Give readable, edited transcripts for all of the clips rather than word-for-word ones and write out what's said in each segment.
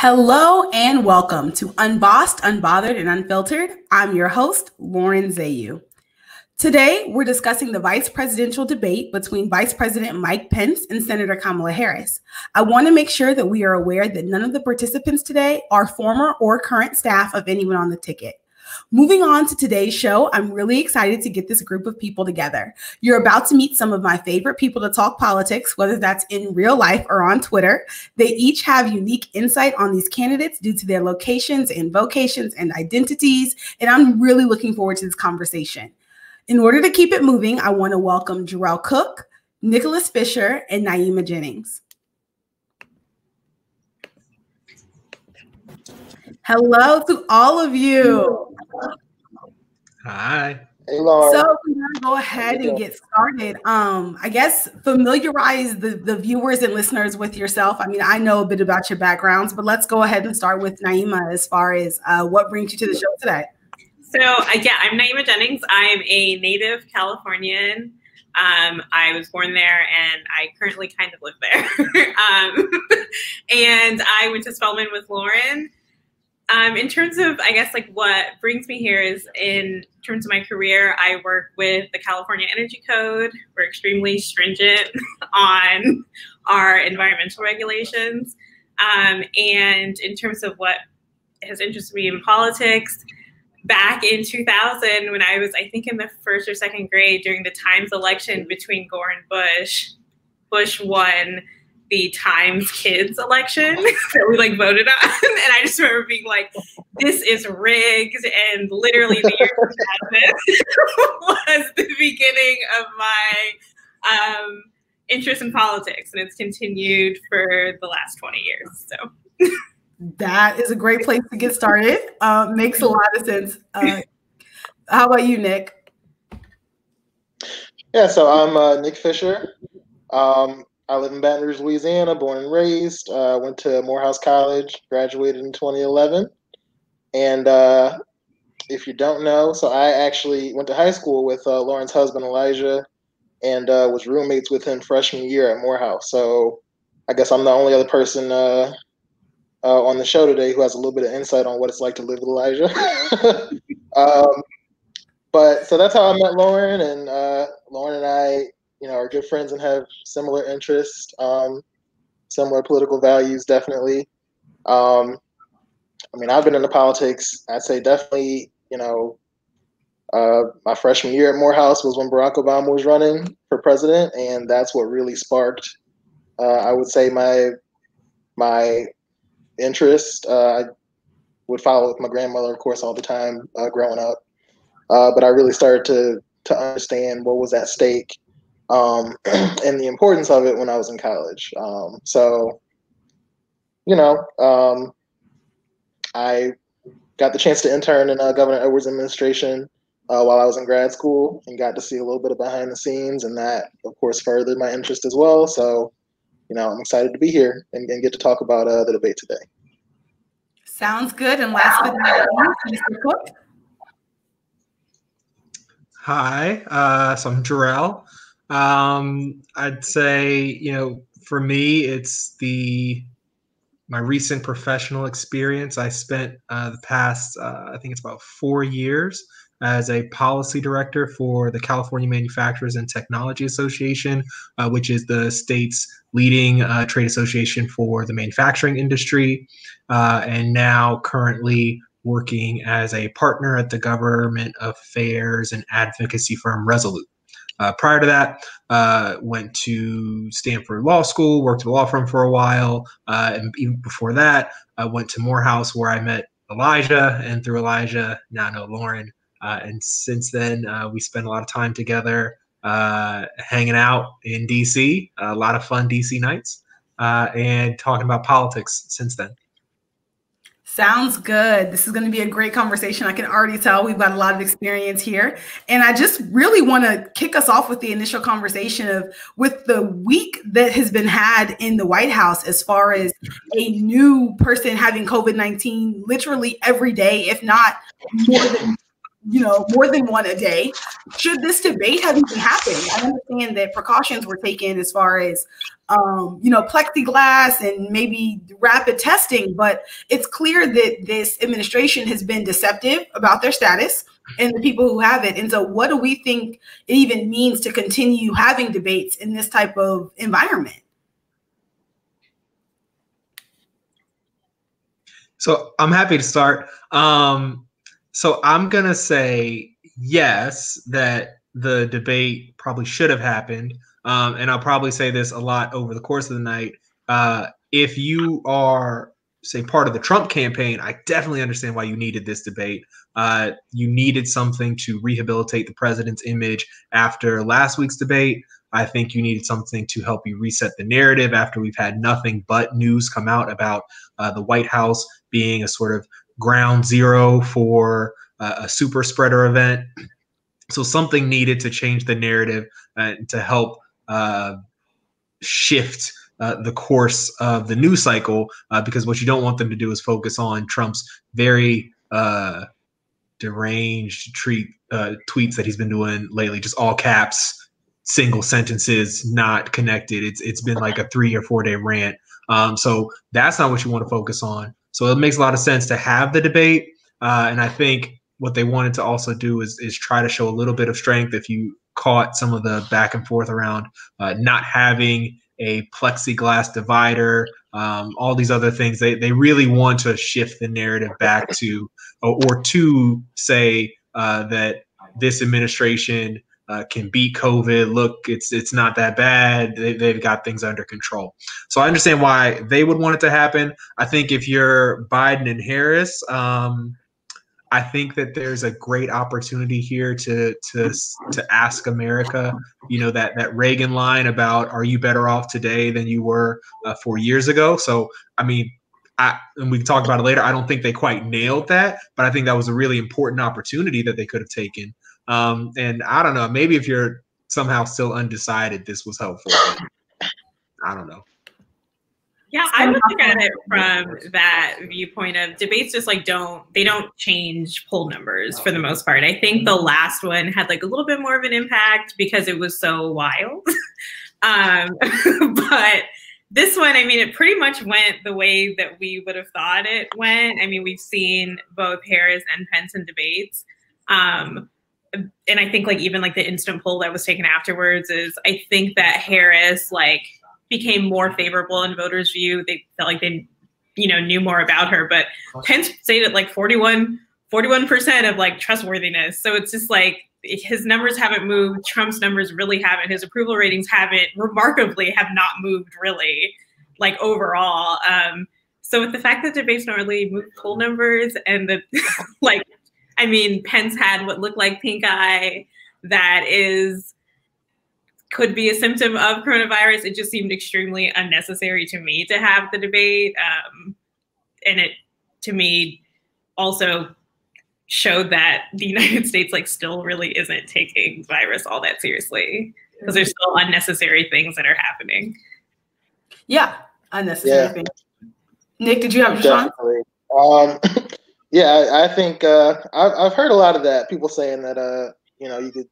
Hello and welcome to Unbossed, Unbothered, and Unfiltered. I'm your host, Lauren Zayu. Today, we're discussing the vice presidential debate between Vice President Mike Pence and Senator Kamala Harris. I want to make sure that we are aware that none of the participants today are former or current staff of anyone on the ticket. Moving on to today's show, I'm really excited to get this group of people together. You're about to meet some of my favorite people to talk politics, whether that's in real life or on Twitter. They each have unique insight on these candidates due to their locations and vocations and identities, and I'm really looking forward to this conversation. In order to keep it moving, I want to welcome Jarrell Cook, Nicholas Fisher, and Naimah Jennings. Hello to all of you. Hi. Hey, Lauren. So we're going to go ahead and get started. I guess familiarize the viewers and listeners with yourself. I mean, I know a bit about your backgrounds, but let's go ahead and start with Naimah as far as what brings you to the show today. So yeah, I'm Naimah Jennings. I'm a native Californian. I was born there and I currently kind of live there. And I went to Spelman with Lauren. In terms of, I guess, like what brings me here is in terms of my career, I work with the California Energy Code. We're extremely stringent on our environmental regulations. And in terms of what has interested me in politics, back in 2000, when I was, I think, in the first or second grade during the Times election between Gore and Bush won the Times Kids election that we voted on. And I just remember being like, this is rigged. And literally the year 2000 was the beginning of my interest in politics. And it's continued for the last 20 years. So that is a great place to get started. Makes a lot of sense. How about you, Nick? Yeah, so I'm Nick Fisher. I live in Baton Rouge, Louisiana, born and raised. Went to Morehouse College, graduated in 2011. And if you don't know, so I actually went to high school with Lauren's husband, Elijah, and was roommates with him freshman year at Morehouse. So I guess I'm the only other person on the show today who has a little bit of insight on what it's like to live with Elijah. But so that's how I met Lauren, and Lauren and I, are good friends and have similar interests, similar political values, definitely. I mean, I've been into politics, I'd say definitely, my freshman year at Morehouse was when Barack Obama was running for president, and that's what really sparked, I would say, my interest. I would follow with my grandmother, of course, all the time growing up, but I really started to understand what was at stake. And the importance of it when I was in college. I got the chance to intern in Governor Edwards' administration while I was in grad school and got to see a little bit of behind the scenes, and that, of course, furthered my interest as well. So, I'm excited to be here and get to talk about the debate today. Sounds good. And last but not least, Mr. Cook. Hi, so I'm Jarrell. I'd say, for me, it's my recent professional experience. I spent the past, I think it's about 4 years as a policy director for the California Manufacturers and Technology Association, which is the state's leading trade association for the manufacturing industry, and now currently working as a partner at the government affairs and advocacy firm Resolute. Prior to that, went to Stanford Law School, worked at a law firm for a while, and even before that, I went to Morehouse where I met Elijah, and through Elijah, now know Lauren. And since then, we spent a lot of time together hanging out in D.C., a lot of fun D.C. nights, and talking about politics since then. Sounds good. This is going to be a great conversation. I can already tell we've got a lot of experience here. And I just really want to kick us off with the initial conversation with the week that has been had in the White House as far as a new person having COVID-19 literally every day, if not more than more than one a day. should this debate have even happened? I understand that precautions were taken as far as, plexiglass and maybe rapid testing, but it's clear that this administration has been deceptive about their status and the people who have it. And so what do we think it even means to continue having debates in this type of environment? So I'm happy to start. So I'm going to say yes, that the debate probably should have happened. And I'll probably say this a lot over the course of the night. If you are, say, part of the Trump campaign, I definitely understand why you needed this debate. You needed something to rehabilitate the president's image after last week's debate. I think you needed something to help you reset the narrative after we've had nothing but news come out about the White House being a sort of ground zero for a super spreader event. So something needed to change the narrative to help shift the course of the news cycle, because what you don't want them to do is focus on Trump's very deranged tweets that he's been doing lately, just all caps, single sentences, not connected. It's been like a 3 or 4 day rant. So that's not what you want to focus on. So it makes a lot of sense to have the debate. And I think what they wanted to also do is try to show a little bit of strength. If you caught some of the back and forth around not having a plexiglass divider, all these other things, they really want to shift the narrative back to, or to say that this administration can beat COVID. Look, it's not that bad. They've got things under control. So I understand why they would want it to happen. I think if you're Biden and Harris, I think that there's a great opportunity here to ask America, that Reagan line about, are you better off today than you were 4 years ago? So, I mean, and we can talk about it later. I don't think they quite nailed that, but I think that was a really important opportunity that they could have taken. And I don't know, maybe if you're somehow still undecided, this was helpful. But I don't know. Yeah, I would look at it from that viewpoint of debates just they don't change poll numbers for the most part. I think the last one had like a little bit more of an impact because it was so wild. But this one, I mean, it pretty much went the way that we would have thought it went. I mean, we've seen both Harris and Pence in debates. And I think even the instant poll that was taken afterwards is, I think that Harris became more favorable in voters' view. They felt like they, knew more about her, but Pence stayed at 41% of trustworthiness. So it's just his numbers haven't moved. Trump's numbers really haven't. His approval ratings have not moved really, overall. So with the fact that debates don't really move poll numbers, and the Pence had what looked like pink eye that could be a symptom of coronavirus. It just seemed extremely unnecessary to me to have the debate. And it, to me, also showed that the United States still really isn't taking virus all that seriously, because there's still unnecessary things that are happening. Yeah, unnecessary things. Nick, did you have a response? Yeah, I think I've heard a lot of that. People saying that you could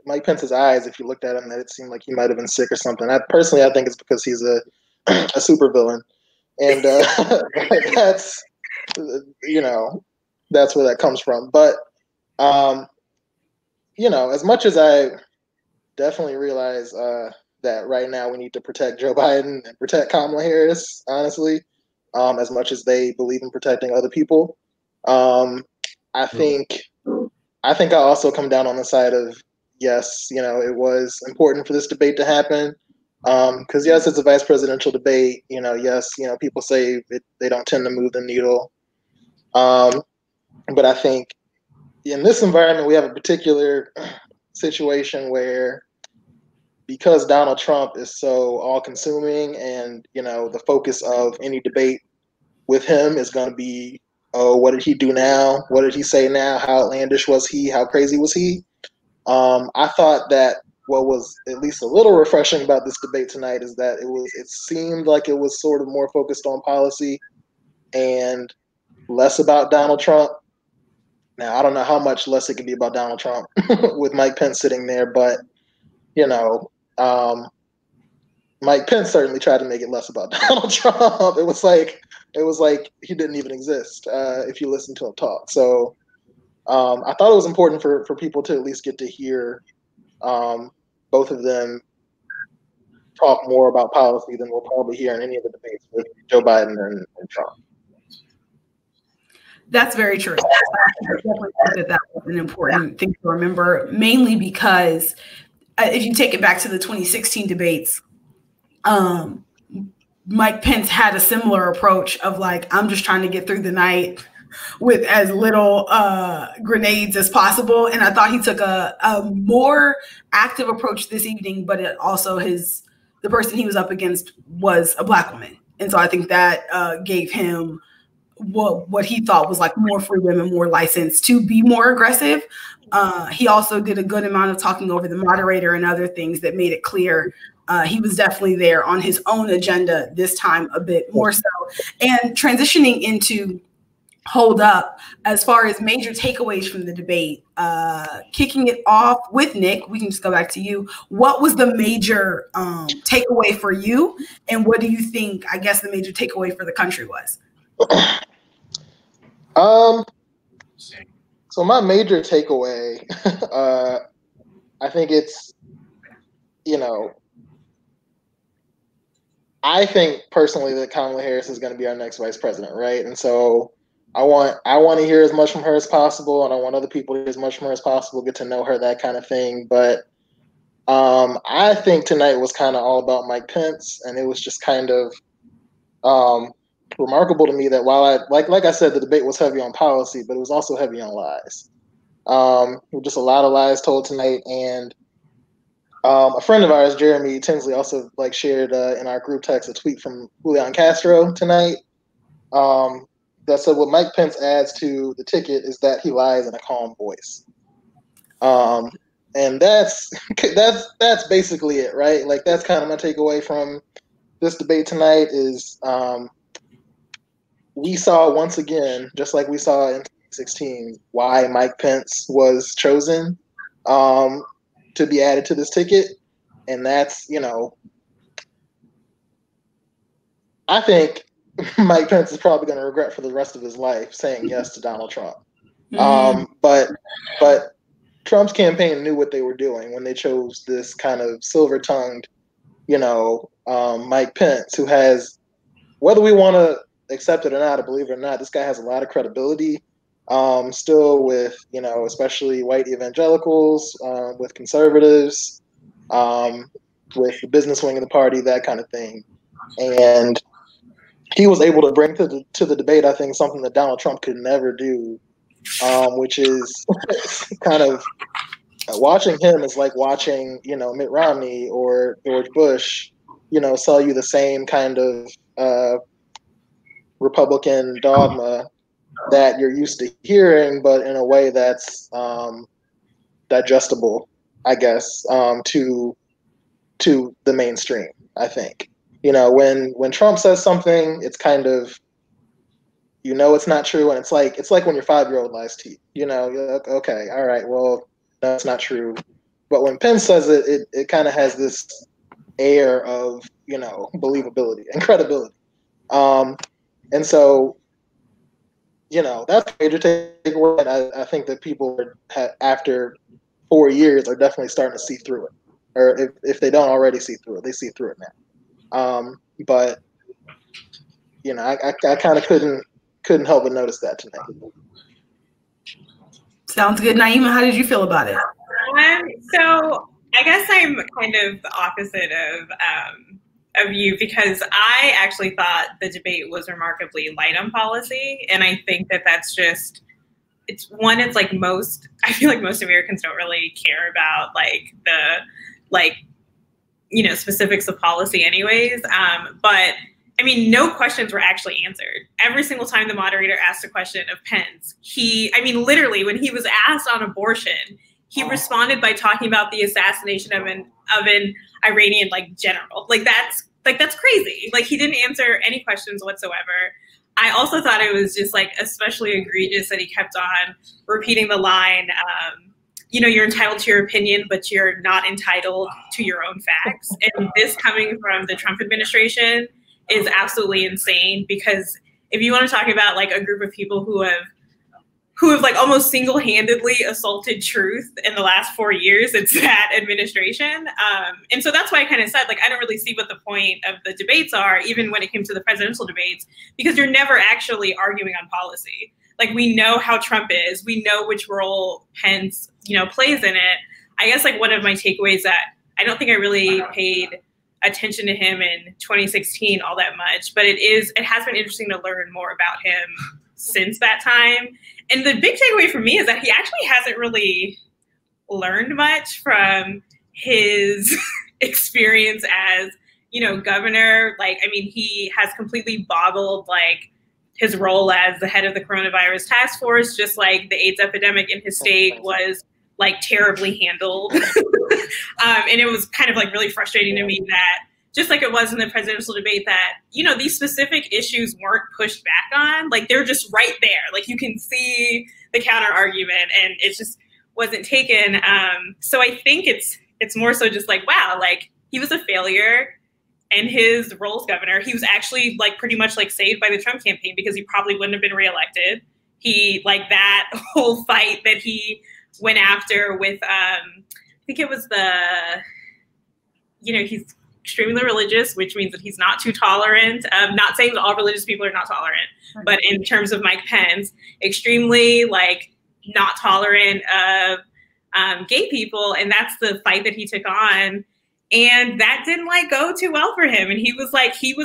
Mike Pence's eyes, if you looked at him, that it seemed like he might have been sick or something. I think it's because he's a supervillain, and that's that's where that comes from. But as much as I definitely realize that right now we need to protect Joe Biden and protect Kamala Harris, honestly, as much as they believe in protecting other people, I think I also come down on the side of, yes, it was important for this debate to happen. Because yes, it's a vice presidential debate. Yes, people say they don't tend to move the needle. But I think in this environment, we have a particular situation where, because Donald Trump is so all-consuming, and the focus of any debate with him is going to be, oh, what did he do now? What did he say now? How outlandish was he? How crazy was he? I thought that what was at least a little refreshing about this debate tonight is that it seemed like it was sort of more focused on policy and less about Donald Trump. Now, I don't know how much less it can be about Donald Trump with Mike Pence sitting there, but, you know, Mike Pence certainly tried to make it less about Donald Trump. It was like he didn't even exist if you listen to him talk. So I thought it was important for people to at least get to hear both of them talk more about policy than we'll probably hear in any of the debates with Joe Biden and Trump. That's very true. I definitely think that was an important thing to remember, mainly because if you take it back to the 2016 debates, Mike Pence had a similar approach of like, I'm just trying to get through the night with as little grenades as possible. And I thought he took a more active approach this evening, but it also the person he was up against was a Black woman. And so I think that gave him what he thought was like more freedom and more license to be more aggressive. He also did a good amount of talking over the moderator and other things that made it clear he was definitely there on his own agenda this time a bit more so. And transitioning into Hold Up, as far as major takeaways from the debate, kicking it off with Nick, we can just go back to you. What was the major takeaway for you? And what do you think, I guess, the major takeaway for the country was? So my major takeaway, I think it's, you know, I think personally that Kamala Harris is going to be our next vice president, right? And so I want to hear as much from her as possible, and I want other people to hear as much from her as possible, get to know her, that kind of thing. But I think tonight was kind of all about Mike Pence, and it was just kind of remarkable to me that while like I said, the debate was heavy on policy, but it was also heavy on lies. Just a lot of lies told tonight, and a friend of ours, Jeremy Tinsley, also shared in our group text a tweet from Julian Castro tonight that said what Mike Pence adds to the ticket is that he lies in a calm voice, and that's basically it, right? Like that's kind of my takeaway from this debate tonight is we saw once again, just like we saw in 2016, why Mike Pence was chosen to be added to this ticket. And that's, I think Mike Pence is probably going to regret for the rest of his life saying yes to Donald Trump. But Trump's campaign knew what they were doing when they chose this kind of silver-tongued, Mike Pence, who has, whether we want to accept it or not, or believe it or not, this guy has a lot of credibility still with, especially white evangelicals, with conservatives, with the business wing of the party, that kind of thing. And he was able to bring to the debate, I think, something that Donald Trump could never do, which is kind of watching him is like watching, Mitt Romney or George Bush, sell you the same kind of Republican dogma that you're used to hearing, but in a way that's digestible, I guess, to the mainstream, I think. When Trump says something, it's kind of, it's not true, and it's like when your 5-year-old lies to you. You're like, okay, all right, well, that's not true. But when Pence says it, it kind of has this air of, believability and credibility. And so, that's a major takeaway. And I think that people after 4 years are definitely starting to see through it. Or if they don't already see through it, they see through it now. But, I kind of couldn't help but notice that tonight. Sounds good. Naimah, how did you feel about it? So I guess I'm kind of the opposite of you, because I actually thought the debate was remarkably light on policy. And I think that's just, I feel like most Americans don't really care about the specifics of policy anyways. But I mean, no questions were actually answered. Every single time the moderator asked a question of Pence, literally when he was asked on abortion, he responded by talking about the assassination of an Iranian general. That's crazy. He didn't answer any questions whatsoever. I also thought it was just like especially egregious that he kept on repeating the line, you're entitled to your opinion, but you're not entitled to your own facts. And this coming from the Trump administration is absolutely insane, because if you want to talk about like a group of people who have like almost single-handedly assaulted truth in the last 4 years, it's that administration. And so that's why I kind of said, like, I don't really see what the point of the debates are, even when it came to the presidential debates, because you're never actually arguing on policy. Like, we know how Trump is. We know which role Pence, plays in it. I guess like one of my takeaways that I don't think I really paid attention to him in 2016 all that much, but it has been interesting to learn more about him since that time. And the big takeaway for me is that he actually hasn't really learned much from his experience as, governor. Like, I mean, he has completely boggled like his role as the head of the coronavirus task force, just like the AIDS epidemic in his state was like terribly handled. And it was kind of like really frustrating to me that, just like it was in the presidential debate, that, these specific issues weren't pushed back on. Like, they're just right there. Like, you can see the counter argument, and it just wasn't taken. So I think it's more so just like, wow, like, he was a failure in his role as governor. He was actually like pretty much like saved by the Trump campaign, because he probably wouldn't have been reelected. He, like, that whole fight that he went after with, I think it was he's extremely religious, which means that he's not too tolerant. Not saying that all religious people are not tolerant, but in terms of Mike Pence, extremely like not tolerant of gay people. And that's the fight that he took on. And that didn't like go too well for him. And he was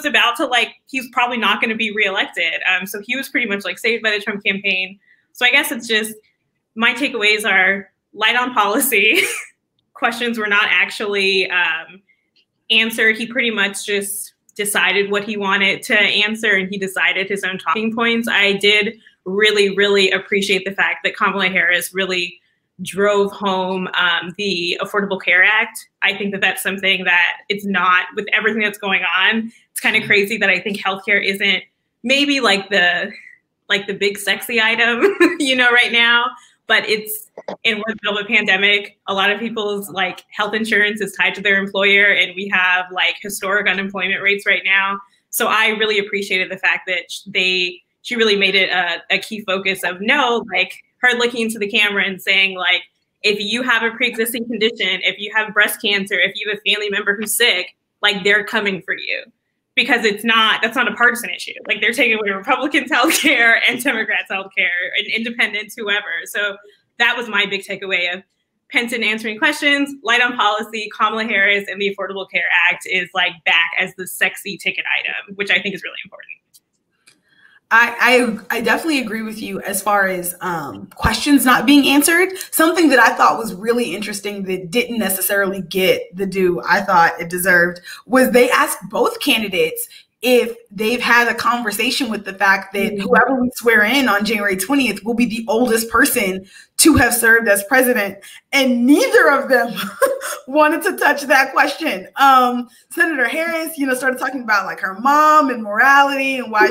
about to he was probably not going to be reelected. So he was pretty much like saved by the Trump campaign. So I guess it's just, my takeaways are light on policy. Questions were not actually answered. He pretty much just decided what he wanted to answer, and he decided his own talking points. I did really, really appreciate the fact that Kamala Harris really drove home the Affordable Care Act. I think that that's something that it's not, with everything that's going on, it's kind of crazy that I think healthcare isn't maybe like the big sexy item, right now. But it's in the middle of a pandemic. A lot of people's like health insurance is tied to their employer, and we have like historic unemployment rates right now. So I really appreciated the fact that she really made it a key focus of her looking into the camera and saying, like, if you have a pre-existing condition, if you have breast cancer, if you have a family member who's sick, like, they're coming for you. Because that's not a partisan issue. Like, they're taking away Republicans' healthcare and Democrats' healthcare and independents, whoever. So that was my big takeaway of Pence in answering questions, light on policy. Kamala Harris and the Affordable Care Act is like back as the sexy ticket item, which I think is really important. I definitely agree with you as far as questions not being answered. Something that I thought was really interesting that didn't necessarily get the due I thought it deserved was they asked both candidates if they've had a conversation with the fact that whoever we swear in on January 20th will be the oldest person to have served as president. And neither of them wanted to touch that question. Senator Harris, started talking about like her mom and morality and why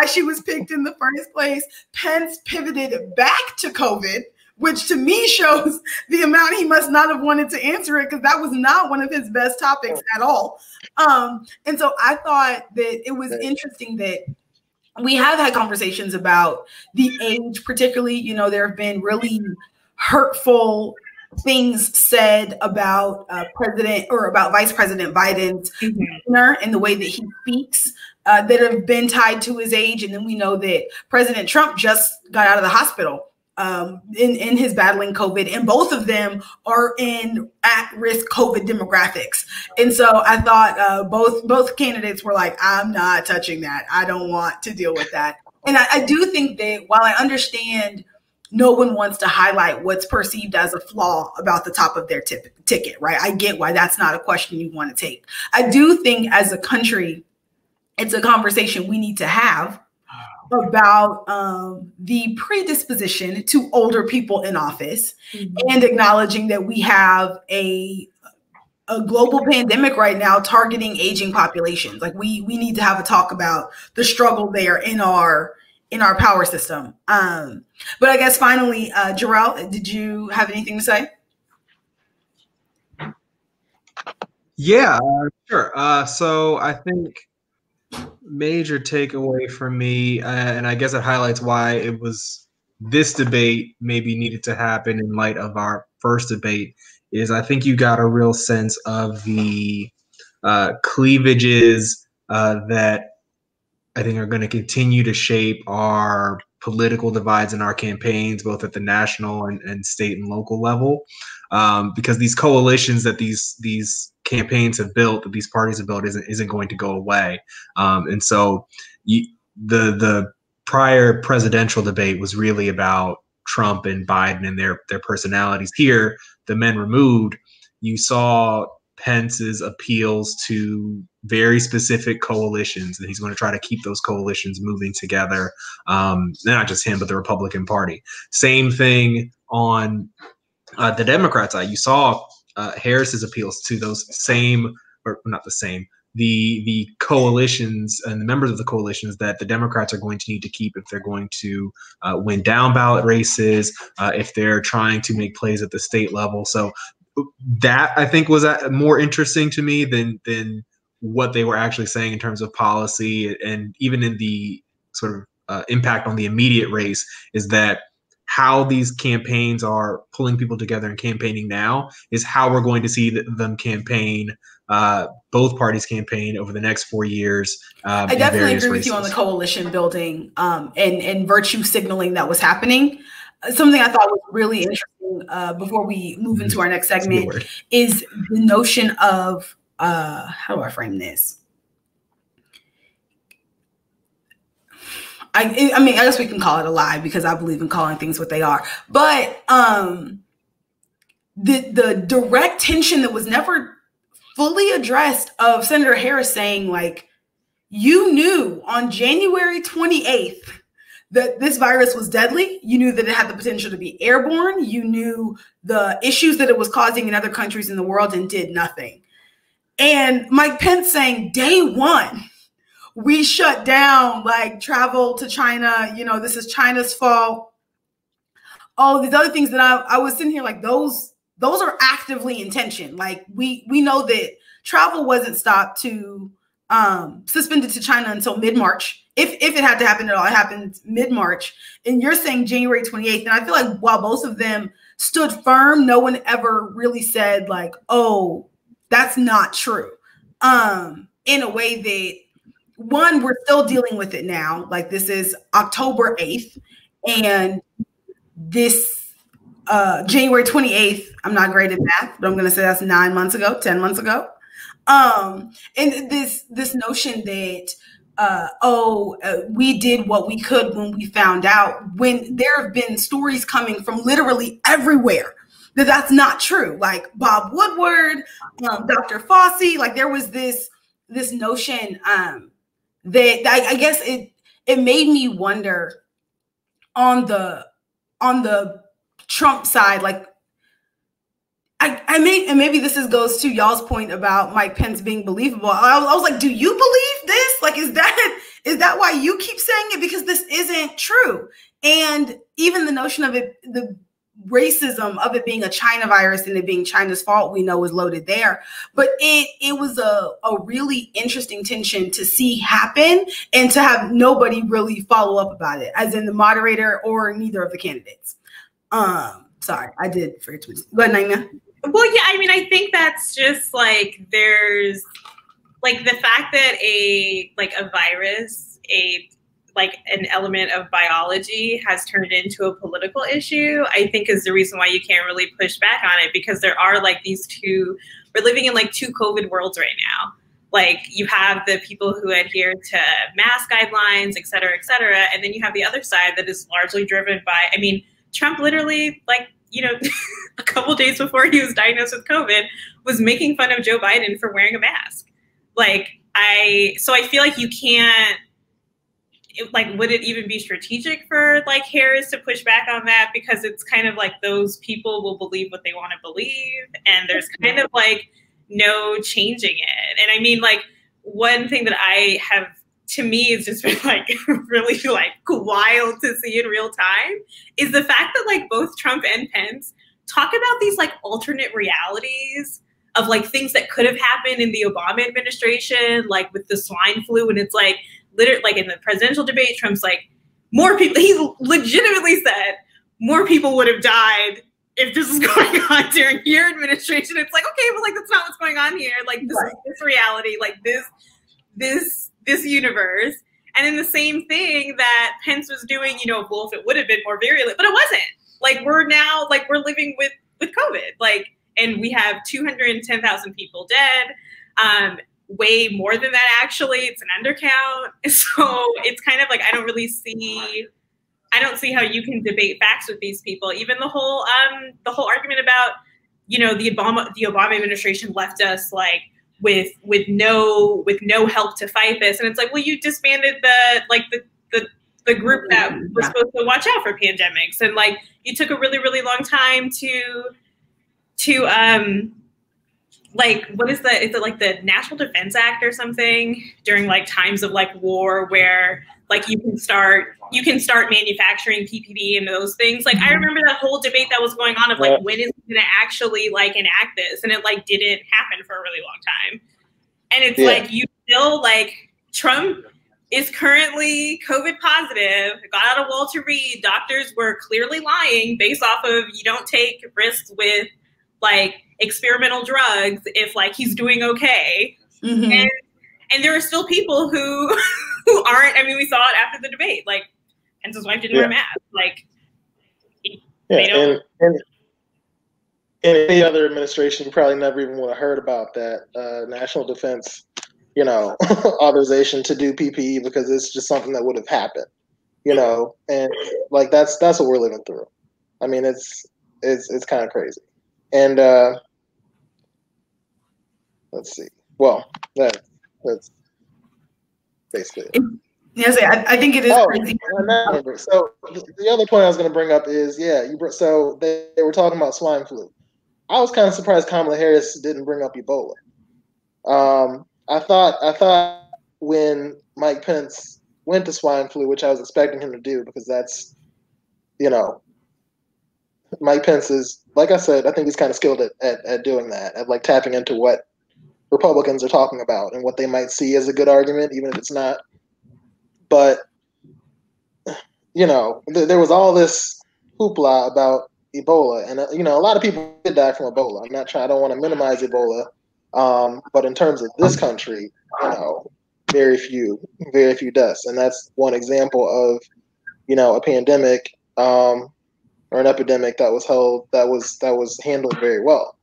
she was picked in the first place. Pence pivoted back to COVID, which to me shows the amount he must not have wanted to answer it, because that was not one of his best topics at all. And so I thought that it was interesting that we have had conversations about the age, particularly, there have been really hurtful things said about about Vice President Biden's manner and the way that he speaks that have been tied to his age. And then we know that President Trump just got out of the hospital in his battling COVID, and both of them are in at-risk COVID demographics. And so I thought both candidates were like, I'm not touching that. I don't want to deal with that. And I do think that while I understand no one wants to highlight what's perceived as a flaw about the top of their ticket, right? I get why that's not a question you want to take. I do think as a country, it's a conversation we need to have about the predisposition to older people in office, and acknowledging that we have a a global pandemic right now targeting aging populations. Like we need to have a talk about the struggle there in our power system. But I guess finally, Jarrell, did you have anything to say? Yeah, sure. So I think major takeaway for me, and I guess it highlights why it was this debate maybe needed to happen in light of our first debate, is I think you got a real sense of the cleavages that I think are going to continue to shape our political divides in our campaigns, both at the national and state and local level, because these coalitions that these campaigns have built, that these parties have built, isn't going to go away. And so the prior presidential debate was really about Trump and Biden and their personalities. Here, the men removed, you saw Pence's appeals to very specific coalitions, and he's going to try to keep those coalitions moving together. Not just him, but the Republican Party. Same thing on the Democrat side. You saw Harris's appeals to those same, or not the same, the coalitions and the members of the coalitions that the Democrats are going to need to keep if they're going to win down ballot races, if they're trying to make plays at the state level. So that, I think, was more interesting to me than what they were actually saying in terms of policy, and even in the sort of impact on the immediate race, is that how these campaigns are pulling people together and campaigning now is how we're going to see them campaign, both parties campaign over the next 4 years. I definitely agree with you on the coalition building and virtue signaling that was happening. Something I thought was really interesting before we move into our next segment is the notion of, how do I frame this? I mean, I guess we can call it a lie because I believe in calling things what they are. But the direct tension that was never fully addressed of Senator Harris saying, like, you knew on January 28th that this virus was deadly. You knew that it had the potential to be airborne. You knew the issues that it was causing in other countries in the world and did nothing. And Mike Pence saying, day one, we shut down like travel to China. You know, this is China's fault. All these other things that I was sitting here like, those are actively in tension. Like we know that travel wasn't stopped to suspended to China until mid-March. If it had to happen at all, it happened mid-March. And you're saying January 28th. And I feel like while both of them stood firm, no one ever really said like, oh, that's not true. In a way that, one, we're still dealing with it now. Like this is October 8th. And this January 28th, I'm not great at math, but I'm going to say that's 9 months ago, 10 months ago. And this notion that, we did what we could when we found out, when there have been stories coming from literally everywhere that's not true. Like Bob Woodward, Dr. Fauci, like there was this notion that I guess it made me wonder on the Trump side, like and maybe this goes to y'all's point about Mike Pence being believable. I was like, do you believe this? Like, is that why you keep saying it? Because this isn't true. And even the notion of it, the racism of it being a China virus and it being China's fault, we know is loaded there. But it was a really interesting tension to see happen and to have nobody really follow up about it, as in the moderator or neither of the candidates. Sorry, I did forget to mention. Go ahead, Naimah. Well, yeah, I mean, I think that's just like there's like the fact that a virus, an element of biology has turned into a political issue, I think is the reason why you can't really push back on it, because there are like we're living in like two COVID worlds right now. Like you have the people who adhere to mask guidelines, et cetera, and then you have the other side that is largely driven by, I mean, Trump literally, like, you know, a couple days before he was diagnosed with COVID, was making fun of Joe Biden for wearing a mask. So I feel like you can't, would it even be strategic for like Harris to push back on that? Because it's kind of like those people will believe what they want to believe. And there's kind of like, no changing it. And I mean, like, one thing that I have, to me, has just been like really like wild to see in real time is the fact that like both Trump and Pence talk about these like alternate realities of like things that could have happened in the Obama administration, like with the swine flu. And it's like, literally, like in the presidential debate, Trump's like, more people, he legitimately said, more people would have died if this was going on during your administration. It's like, okay, but like, that's not what's going on here. Like, this is this reality, like this universe. And then the same thing that Pence was doing, you know, well, if it would have been more virulent, but it wasn't. Like, we're now, like, we're living with COVID, like, and we have 210,000 people dead. Way more than that, actually. It's an undercount. So it's kind of like, I don't see how you can debate facts with these people. Even the whole argument about, you know, the Obama administration left us like with no help to fight this. And it's like, well, you disbanded the group that was supposed to watch out for pandemics. And like, you took a really, really long time to like, what is is it like the National Defense Act or something during like times of like war where like you can start manufacturing PPE and those things. Like, I remember that whole debate that was going on of like, when is it going to actually like enact this? And it like didn't happen for a really long time. And it's like, you still like, Trump is currently COVID positive, got out of Walter Reed. Doctors were clearly lying based off of, you don't take risks with like experimental drugs if like he's doing okay. And there are still people who aren't. I mean, we saw it after the debate. Like, Pence's wife didn't wear a mask. Like, they don't. And in any other administration, you probably never even would have heard about that national defense, you know, authorization to do PPE because it's just something that would have happened, you know, and like that's what we're living through. I mean, it's kind of crazy. And let's see. Well, that's basically it. Yes, I think it is crazy. So the other point I was going to bring up is, so they were talking about swine flu. I was kind of surprised Kamala Harris didn't bring up Ebola. I thought when Mike Pence went to swine flu, which I was expecting him to do, because that's, you know, Mike Pence is, like I said, I think he's kind of skilled at doing that, at like tapping into what Republicans are talking about and what they might see as a good argument, even if it's not. But, you know, there was all this hoopla about Ebola, and you know, a lot of people did die from Ebola. I don't want to minimize Ebola, but in terms of this country, you know, very few deaths, and that's one example of, you know, a pandemic or an epidemic that was handled very well.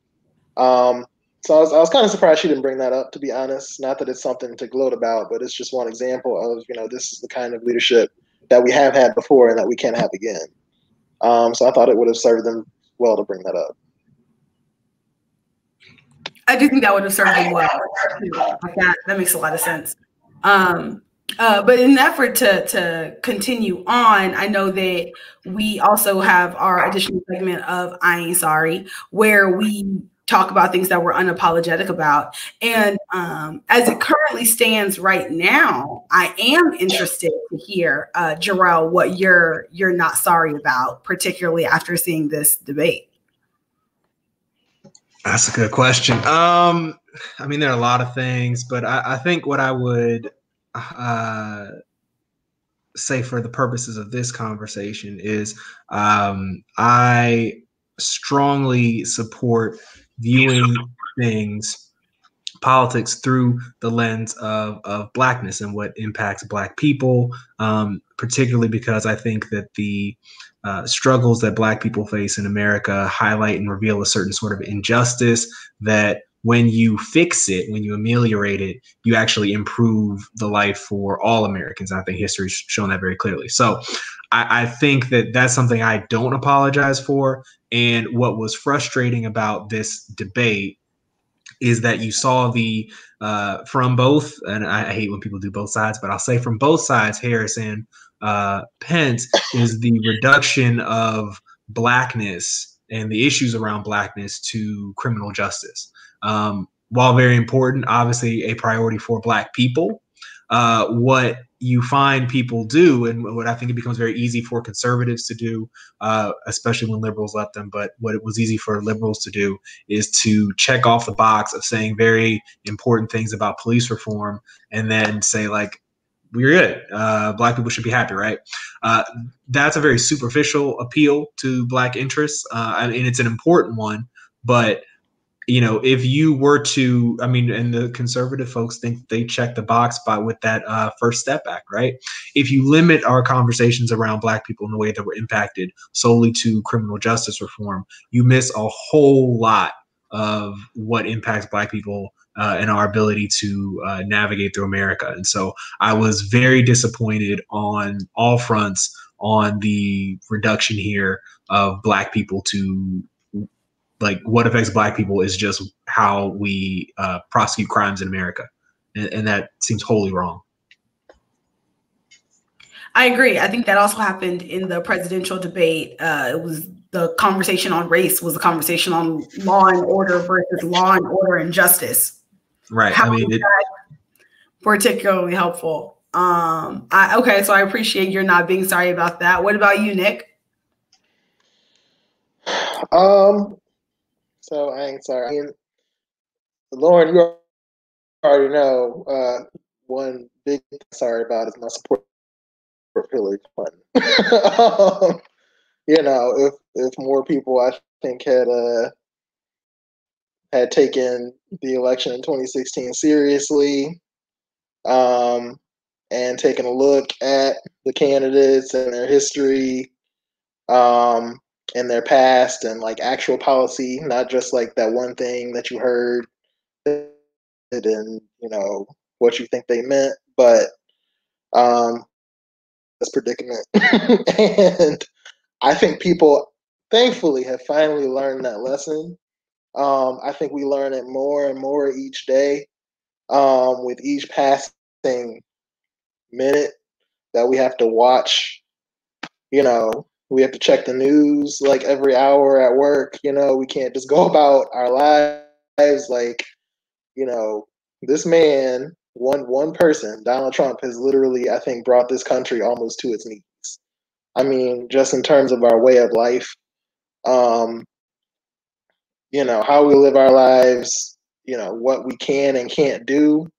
So I was kind of surprised she didn't bring that up, to be honest. Not that it's something to gloat about, but it's just one example of, you know, this is the kind of leadership that we have had before and that we can't have again. So I thought it would have served them well to bring that up. I do think that would have served them well. Like that makes a lot of sense. But in an effort to continue on, I know that we also have our additional segment of I Ain't Sorry, where we talk about things that we're unapologetic about. And as it currently stands right now, I am interested to hear, Jarrell, what you're not sorry about, particularly after seeing this debate. That's a good question. I mean, there are a lot of things, but I think what I would say for the purposes of this conversation is I strongly support viewing politics through the lens of Blackness and what impacts Black people, particularly because I think that the struggles that Black people face in America highlight and reveal a certain sort of injustice that when you fix it, when you ameliorate it, you actually improve the life for all Americans. I think history's shown that very clearly. So I think that that's something I don't apologize for. And what was frustrating about this debate is that you saw the from both, and I hate when people do both sides, but I'll say from both sides, Harris and Pence, is the reduction of Blackness and the issues around Blackness to criminal justice. while very important, obviously a priority for Black people. What you find people do, and what I think it becomes very easy for conservatives to do, especially when liberals let them, but what it was easy for liberals to do is to check off the box of saying very important things about police reform and then say, like, we're good. Black people should be happy, right? That's a very superficial appeal to Black interests, and it's an important one, but if you were to, and the conservative folks think they check the box with that First Step Act, right? If you limit our conversations around Black people in the way that we're impacted solely to criminal justice reform, you miss a whole lot of what impacts Black people and our ability to navigate through America. And so I was very disappointed on all fronts on the reduction here of Black people to, like, what affects Black people is just how we prosecute crimes in America. And that seems wholly wrong. I agree. I think that also happened in the presidential debate. It was the conversation on race was a conversation on law and order versus law and order and justice. Right. How is that particularly helpful? Okay, so I appreciate your not being sorry about that. What about you, Nick? So I ain't sorry. Lauren, you already know one big sorry about is my support for Hillary Clinton. If more people, I think, had taken the election in 2016 seriously, and taken a look at the candidates and their history, and their past, and like actual policy, not just like that one thing that you heard and what you think they meant, but this predicament. And I think people thankfully have finally learned that lesson. I think we learn it more and more each day, with each passing minute that we have to watch. We have to check the news like every hour at work. We can't just go about our lives like, this man, one person, Donald Trump, has literally, I think, brought this country almost to its knees. I mean, just in terms of our way of life, how we live our lives, what we can and can't do.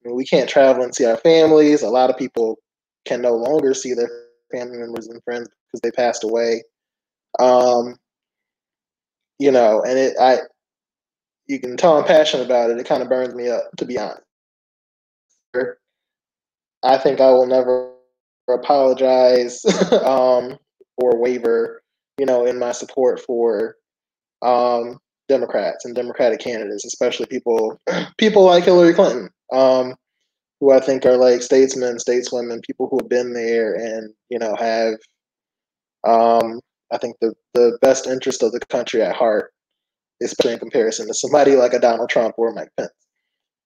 We can't travel and see our families. A lot of people can no longer see their family members and friends because they passed away. And you can tell I'm passionate about it. It kind of burns me up, to be honest. I think I will never apologize or waver, in my support for Democrats and Democratic candidates, especially people like Hillary Clinton, who I think are like statesmen, stateswomen, people who have been there and have I think the best interest of the country at heart, especially in comparison to somebody like a Donald Trump or Mike Pence,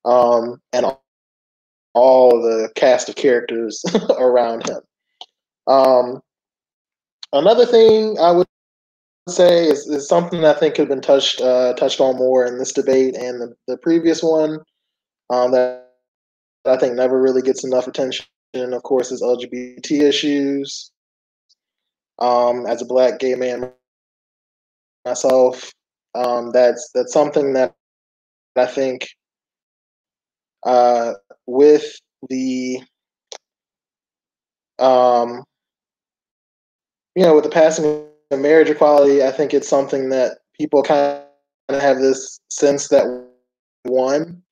and all the cast of characters around him. Another thing I would say is something I think could have been touched on more in this debate and the previous one, that I think never really gets enough attention, of course, is LGBT issues. As a Black gay man myself, that's something that I think with the with the passing of marriage equality, I think it's something that people kind of have this sense that we won,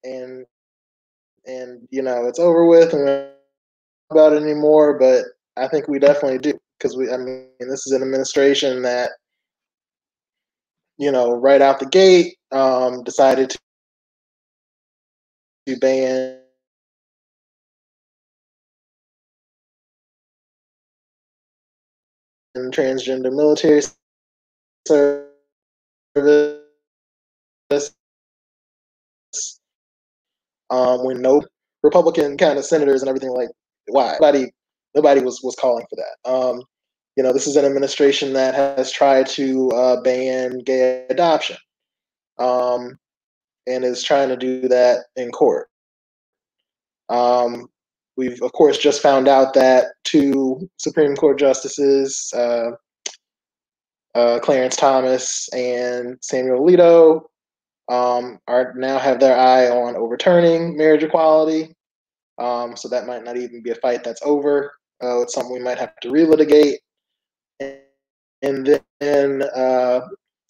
and it's over with and we don't talk about it anymore. But I think we definitely do, because this is an administration that right out the gate decided to ban transgender military service, when no Republican kind of senators and everything, like, why? Nobody was calling for that. This is an administration that has tried to ban gay adoption. and is trying to do that in court. We've, of course, just found out that 2 Supreme Court justices, Clarence Thomas and Samuel Alito, are now have their eye on overturning marriage equality. So that might not even be a fight that's over. It's something we might have to relitigate. And then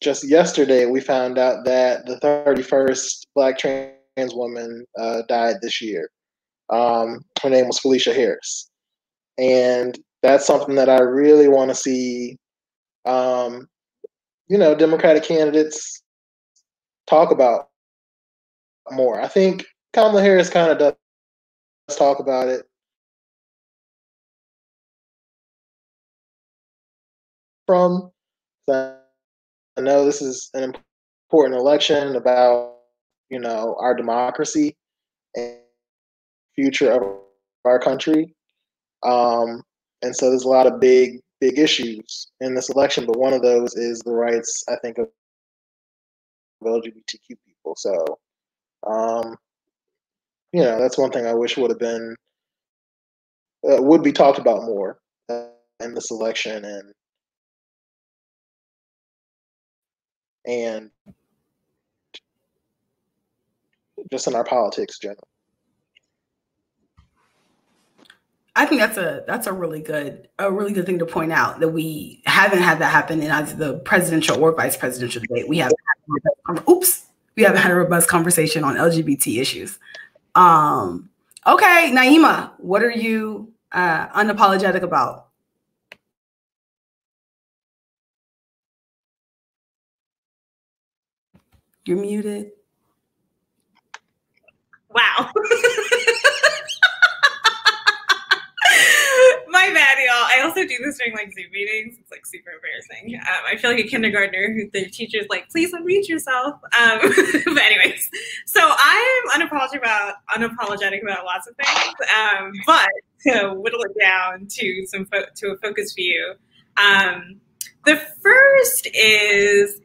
just yesterday, we found out that the 31st Black trans woman died this year. Her name was Felicia Harris. And that's something that I really want to see, Democratic candidates talk about more. I think Kamala Harris kind of does talk about it. I know this is an important election about, our democracy and future of our country. And so there's a lot of big issues in this election, but one of those is the rights, I think, of LGBTQ people. So, that's one thing I wish would be talked about more in this election and just in our politics generally. I think that's a really good thing to point out, that we haven't had that happen in either the presidential or vice presidential debate. We haven't had a robust conversation on LGBT issues. Okay, Naimah, what are you unapologetic about? You're muted. Wow. My bad, y'all. I also do this during Zoom meetings. It's super embarrassing. I feel like a kindergartner who the teacher's like, please unmute yourself. But anyways, so I'm unapologetic about lots of things. But to whittle it down to a focus view, the first is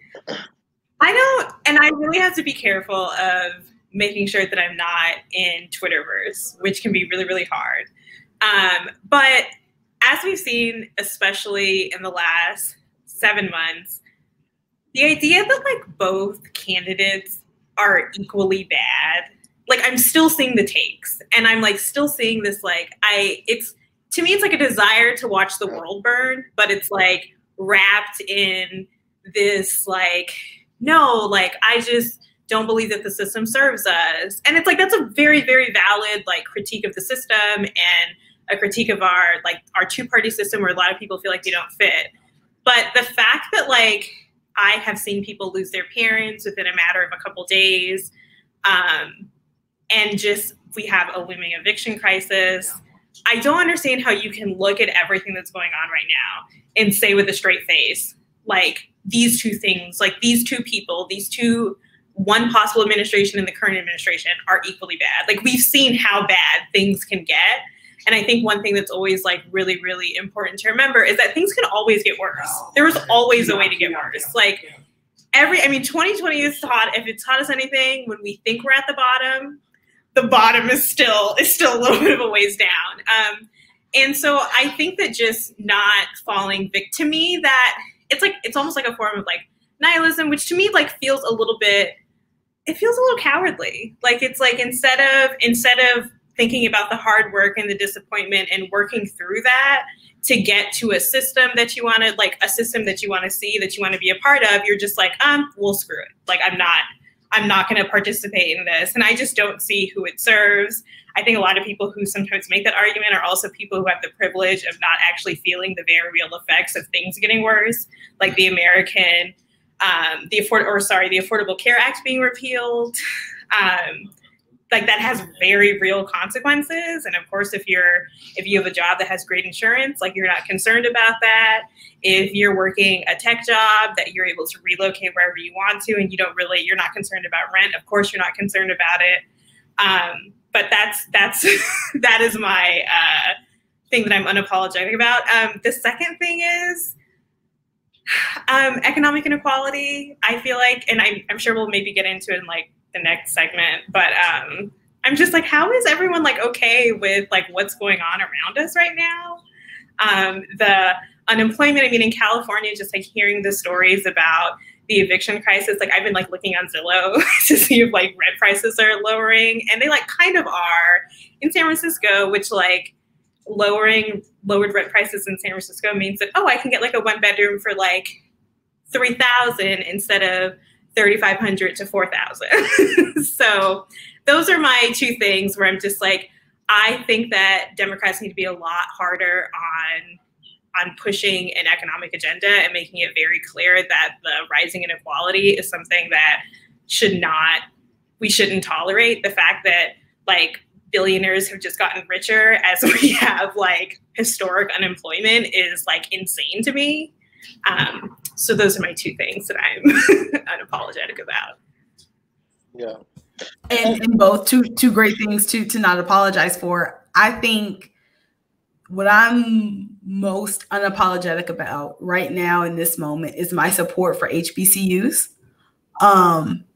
I really have to be careful of making sure that I'm not in Twitterverse, which can be really, really hard. But as we've seen, especially in the last 7 months, the idea that both candidates are equally bad, I'm still seeing the takes, and I'm still seeing this, to me, it's a desire to watch the world burn, but it's wrapped in this, no, I just don't believe that the system serves us. And it's that's a very, very valid critique of the system and a critique of our two-party system where a lot of people feel they don't fit. But the fact that I have seen people lose their parents within a matter of a couple days, and just we have a looming eviction crisis, I don't understand how you can look at everything that's going on right now and say with a straight face, these two things, these two people, one possible administration and the current administration are equally bad. We've seen how bad things can get. And I think one thing that's always really, really important to remember is that things can always get worse. There's always a way to get worse. 2020 is hot. If it's hot as anything, when we think we're at the bottom is still a little bit of a ways down. And so I think that just not falling victim, to me, that it's almost like a form of nihilism, which to me feels a little cowardly. Instead of thinking about the hard work and the disappointment and working through that to get to a system that you want to a system that you want to see, that you want to be a part of, you're just well, screw it. I'm not going to participate in this. And I just don't see who it serves. I think a lot of people who sometimes make that argument are also people who have the privilege of not actually feeling the very real effects of things getting worse, the American, the Affordable Care Act being repealed. That has very real consequences. And of course, if you have a job that has great insurance, you're not concerned about that. If you're working a tech job that you're able to relocate wherever you want to, and you're not concerned about rent, of course you're not concerned about it. But that is my thing that I'm unapologetic about. The second thing is economic inequality. I feel and I'm sure we'll maybe get into it in the next segment. But I'm just like, how is everyone like okay with like what's going on around us right now? The unemployment, I mean, in California, just like hearing the stories about the eviction crisis, like I've been like looking on Zillow to see if like rent prices are lowering, and they like kind of are in San Francisco, which like lowered rent prices in San Francisco means that, oh, I can get like a 1-bedroom for like $3,000 instead of $3,500 to $4,000. So those are my two things where I'm just like, I think that Democrats need to be a lot harder on pushing an economic agenda and making it very clear that the rising inequality is something that we shouldn't tolerate. The fact that like billionaires have just gotten richer as we have like historic unemployment is like insane to me. So those are my two things that I'm unapologetic about. Yeah. And both two great things to not apologize for. I think what I'm most unapologetic about right now in this moment is my support for HBCUs.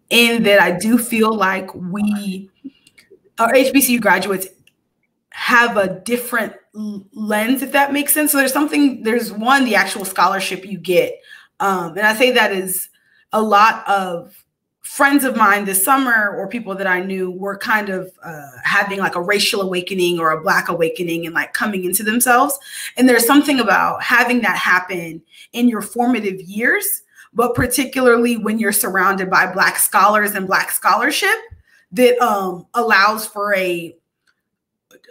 In that I do feel like our HBCU graduates have a different lens, if that makes sense. So there's one, the actual scholarship you get. And I say that is a lot of friends of mine this summer or people that I knew were kind of having like a racial awakening or a Black awakening and like coming into themselves. And there's something about having that happen in your formative years, but particularly when you're surrounded by Black scholars and Black scholarship that allows for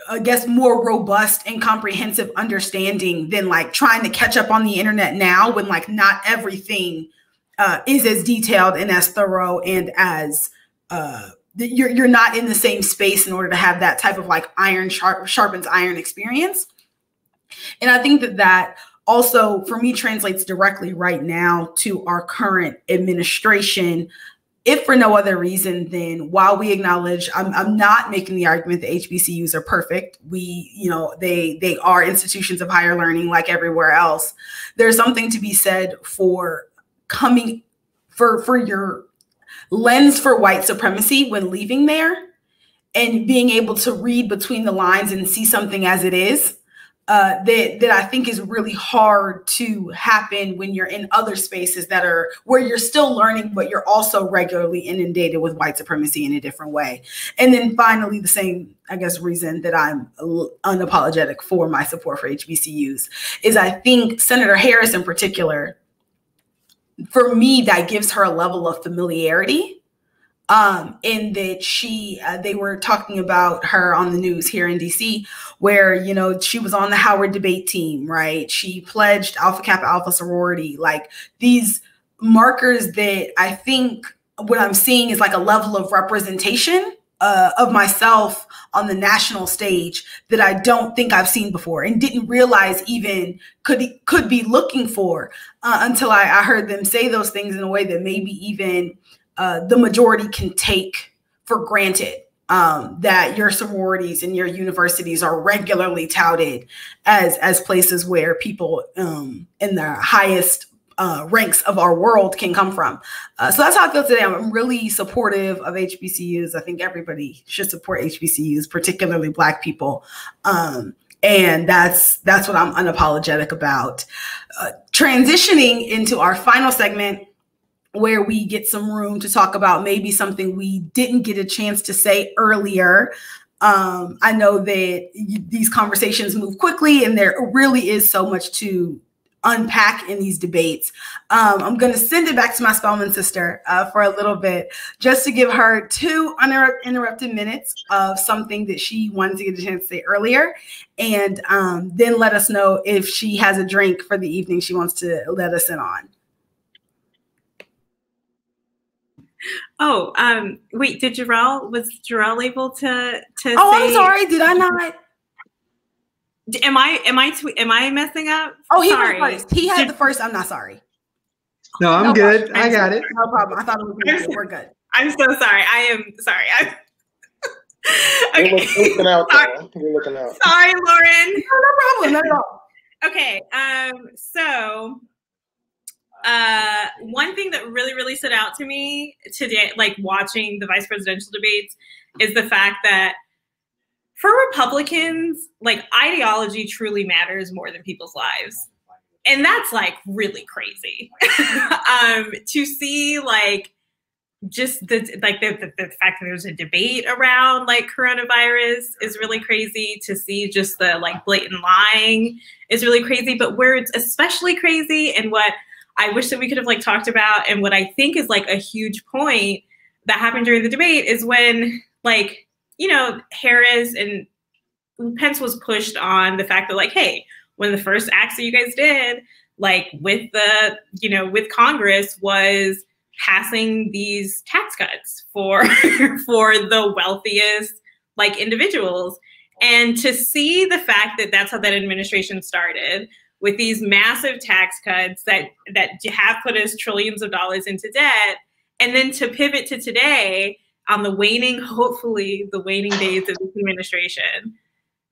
I guess, more robust and comprehensive understanding than like trying to catch up on the internet now when like not everything is as detailed and as thorough and as you're not in the same space in order to have that type of like iron sharpens iron experience. And I think that also for me translates directly right now to our current administration, if for no other reason than while we acknowledge, I'm not making the argument that HBCUs are perfect. They are institutions of higher learning like everywhere else. There's something to be said for coming for your lens for white supremacy when leaving there and being able to read between the lines and see something as it is, that I think is really hard to happen when you're in other spaces that are where you're still learning, but you're also regularly inundated with white supremacy in a different way. And then finally, the same, I guess, reason that I'm unapologetic for my support for HBCUs is I think Senator Harris in particular, for me, that gives her a level of familiarity. In that they were talking about her on the news here in DC, where, she was on the Howard debate team, right? She pledged Alpha Kappa Alpha sorority, like these markers that I think what I'm seeing is like a level of representation of myself on the national stage that I don't think I've seen before and didn't realize even could be looking for until I heard them say those things in a way that maybe even the majority can take for granted, that your sororities and your universities are regularly touted as places where people in the highest ranks of our world can come from. So that's how I feel today. I'm really supportive of HBCUs. I think everybody should support HBCUs, particularly Black people. And that's what I'm unapologetic about. Transitioning into our final segment, where we get some room to talk about maybe something we didn't get a chance to say earlier. I know that these conversations move quickly and there really is so much to unpack in these debates. I'm going to send it back to my Spelman sister for a little bit, just to give her 2 uninterrupted minutes of something that she wanted to get a chance to say earlier. And then let us know if she has a drink for the evening she wants to let us in on. Oh, wait, was Jarrell able to say? Oh, I'm sorry. Did I not? Am I messing up? Oh, he went first. He had the first. I'm not sorry. No, I'm good. I got it. No problem. I thought it was good. We're good. I'm so sorry. I am sorry. Okay. You're looking out. You're looking out. Sorry, Lauren. No problem. Not at all. Okay. So One thing that really, really stood out to me today, like watching the vice presidential debates, is the fact that for Republicans, like ideology truly matters more than people's lives. And that's like really crazy. To see like just the fact that there's a debate around like coronavirus is really crazy. To see just the like blatant lying is really crazy. But where it's especially crazy, and what I wish that we could have like talked about, and what I think is like a huge point that happened during the debate, is when like, you know, Harris and Pence was pushed on the fact that like, hey, one of the first acts that you guys did, like with the, you know, with Congress, was passing these tax cuts for for the wealthiest like individuals. And to see the fact that that's how that administration started, with these massive tax cuts that have put us trillions of dollars into debt, and then to pivot to today on the waning, hopefully the waning days of this administration,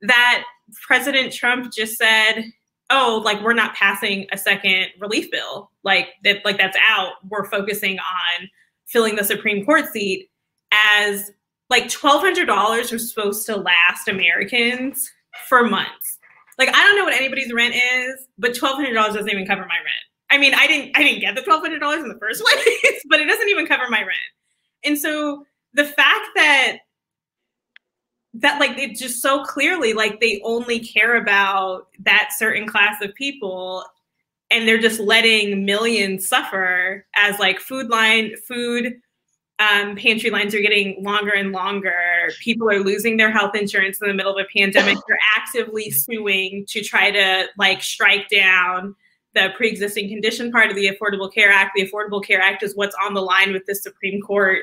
that President Trump just said, oh, like we're not passing a second relief bill, like that's out. We're focusing on filling the Supreme Court seat, as like $1,200 was supposed to last Americans for months. Like, I don't know what anybody's rent is, but $1,200 doesn't even cover my rent. I mean, I didn't get the $1,200 in the first place, but it doesn't even cover my rent. And so the fact that like it just so clearly, like they only care about that certain class of people, and they're just letting millions suffer as like food pantry lines are getting longer and longer. People are losing their health insurance in the middle of a pandemic. They're actively suing to try to like strike down the pre-existing condition part of the Affordable Care Act. The Affordable Care Act is what's on the line with the Supreme Court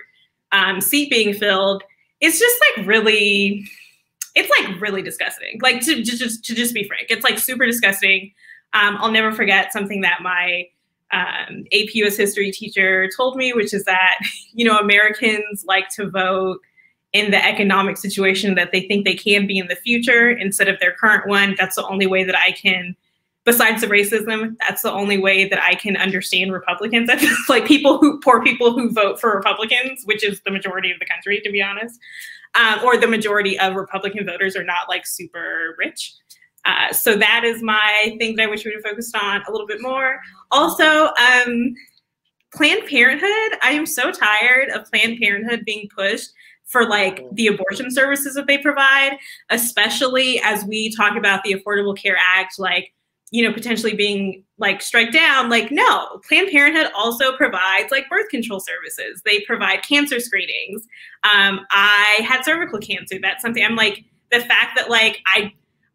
seat being filled. It's just like really, it's like really disgusting. Like to just be frank, it's like super disgusting. I'll never forget something that my AP US history teacher told me, which is that, you know, Americans like to vote in the economic situation that they think they can be in the future instead of their current one. That's the only way that I can, besides the racism, that's the only way that I can understand Republicans. That's like poor people who vote for Republicans, which is the majority of the country, to be honest, or the majority of Republican voters are not like super rich. So that is my thing that I wish we would have focused on a little bit more. Also, Planned Parenthood. I am so tired of Planned Parenthood being pushed for like the abortion services that they provide, especially as we talk about the Affordable Care Act, like, you know, potentially being like struck down. Like, no, Planned Parenthood also provides like birth control services. They provide cancer screenings. I had cervical cancer. That's something I'm like, the fact that like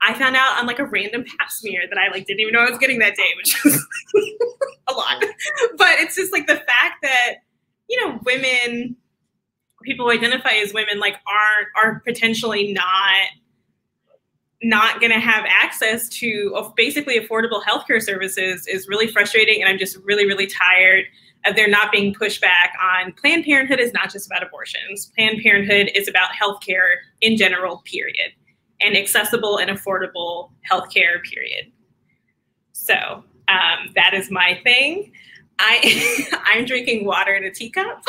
I found out on like a random pap smear that I like didn't even know I was getting that day, which is a lot. But it's just like the fact that, you know, women, people who identify as women, like are potentially not going to have access to basically affordable healthcare services is really frustrating. And I'm just really, really tired of there not being pushback on Planned Parenthood is not just about abortions. Planned Parenthood is about healthcare in general, period. And accessible and affordable healthcare, period. So that is my thing. I'm drinking water in a teacup